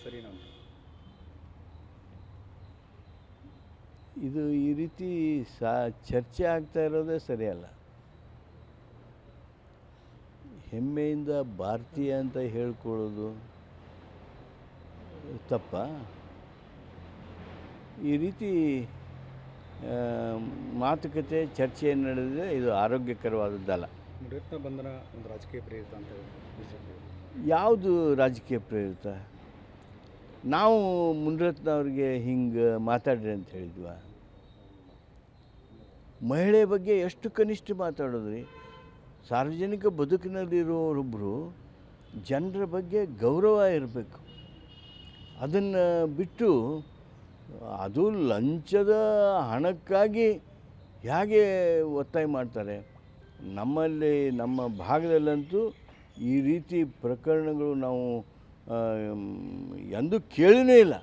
ಸರಿನಾ? ಇದು ಈ ರೀತಿ ಚರ್ಚೆ ಆಗ್ತಾ ಇರೋದೇ ಸರಿಯಲ್ಲ. ಹೆಮ್ಮೆಯಿಂದ ಭಾರತೀಯ ಅಂತ ಹೇಳ್ಕೊಳ್ಳೋದು ತಪ್ಪ. ಈ ರೀತಿ ಮಾತುಕತೆ ಚರ್ಚೆ ನಡೆದಿದೆ, ಇದು ಆರೋಗ್ಯಕರವಾದದ್ದಲ್ಲ. ಮುನಿರತ್ನ ಬಂಧನ ಒಂದು ರಾಜಕೀಯ ಪ್ರೇರಿತ ಅಂತ ಬಿಜೆಪಿ. ಯಾವುದು ರಾಜಕೀಯ ಪ್ರೇರಿತ? ನಾವು ಮುನಿರತ್ನ ಅವ್ರಿಗೆ ಹಿಂಗೆ ಮಾತಾಡ್ರಿ ಅಂತ ಹೇಳಿದ್ವಾ? ಮಹಿಳೆ ಬಗ್ಗೆ ಎಷ್ಟು ಕನಿಷ್ಠ ಮಾತಾಡೋದ್ರಿ? ಸಾರ್ವಜನಿಕ ಬದುಕಿನಲ್ಲಿರೋರೊಬ್ಬರು ಜನರ ಬಗ್ಗೆ ಗೌರವ ಇರಬೇಕು. ಅದನ್ನು ಬಿಟ್ಟು ಅದು ಲಂಚದ ಹಣಕ್ಕಾಗಿ ಹೇಗೆ ಒತ್ತಾಯ ಮಾಡ್ತಾರೆ? ನಮ್ಮಲ್ಲಿ ನಮ್ಮ ಭಾಗದಲ್ಲಂತೂ ಈ ರೀತಿ ಪ್ರಕರಣಗಳು ನಾವು ಎಂದೂ ಕೇಳಿನೇ ಇಲ್ಲ.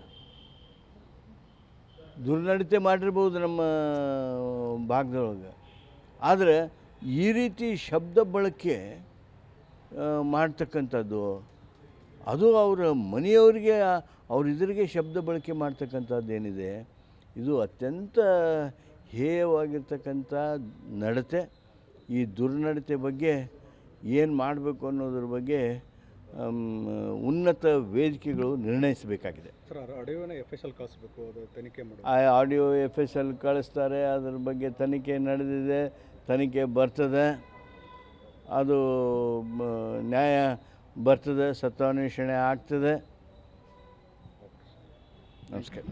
ದುರ್ನಡತೆ ಮಾಡಿರ್ಬೋದು ನಮ್ಮ ಭಾಗದೊಳಗೆ, ಆದರೆ ಈ ರೀತಿ ಶಬ್ದ ಬಳಕೆ ಮಾಡ್ತಕ್ಕಂಥದ್ದು, ಅದು ಅವರ ಮನೆಯವರಿಗೆ ಅವರಿದ್ರಿಗೆ ಶಬ್ದ ಬಳಕೆ ಮಾಡ್ತಕ್ಕಂಥದ್ದು ಏನಿದೆ, ಇದು ಅತ್ಯಂತ ಹೇಯವಾಗಿರ್ತಕ್ಕಂಥ ನಡತೆ. ಈ ದುರ್ನಡತೆ ಬಗ್ಗೆ ಏನು ಮಾಡಬೇಕು ಅನ್ನೋದ್ರ ಬಗ್ಗೆ ಉನ್ನತ ವೇದಿಕೆಗಳು ನಿರ್ಣಯಿಸಬೇಕಾಗಿದೆ. ಸರ್, ಆಡಿಯೋನ FSL ಕಳಿಸ್ಬೇಕು, ಅದು ತನಿಖೆ ಮಾಡಿ. ಆ ಆಡಿಯೋ FSL ಕಳಿಸ್ತಾರೆ, ಅದ್ರ ಬಗ್ಗೆ ತನಿಖೆ ನಡೆದಿದೆ, ತನಿಖೆ ಬರ್ತದೆ, ಅದು ನ್ಯಾಯ ಬರ್ತದೆ, ಸತ್ಯಾನ್ವೇಷಣೆ ಆಗ್ತದೆ. ನಮಸ್ಕಾರ.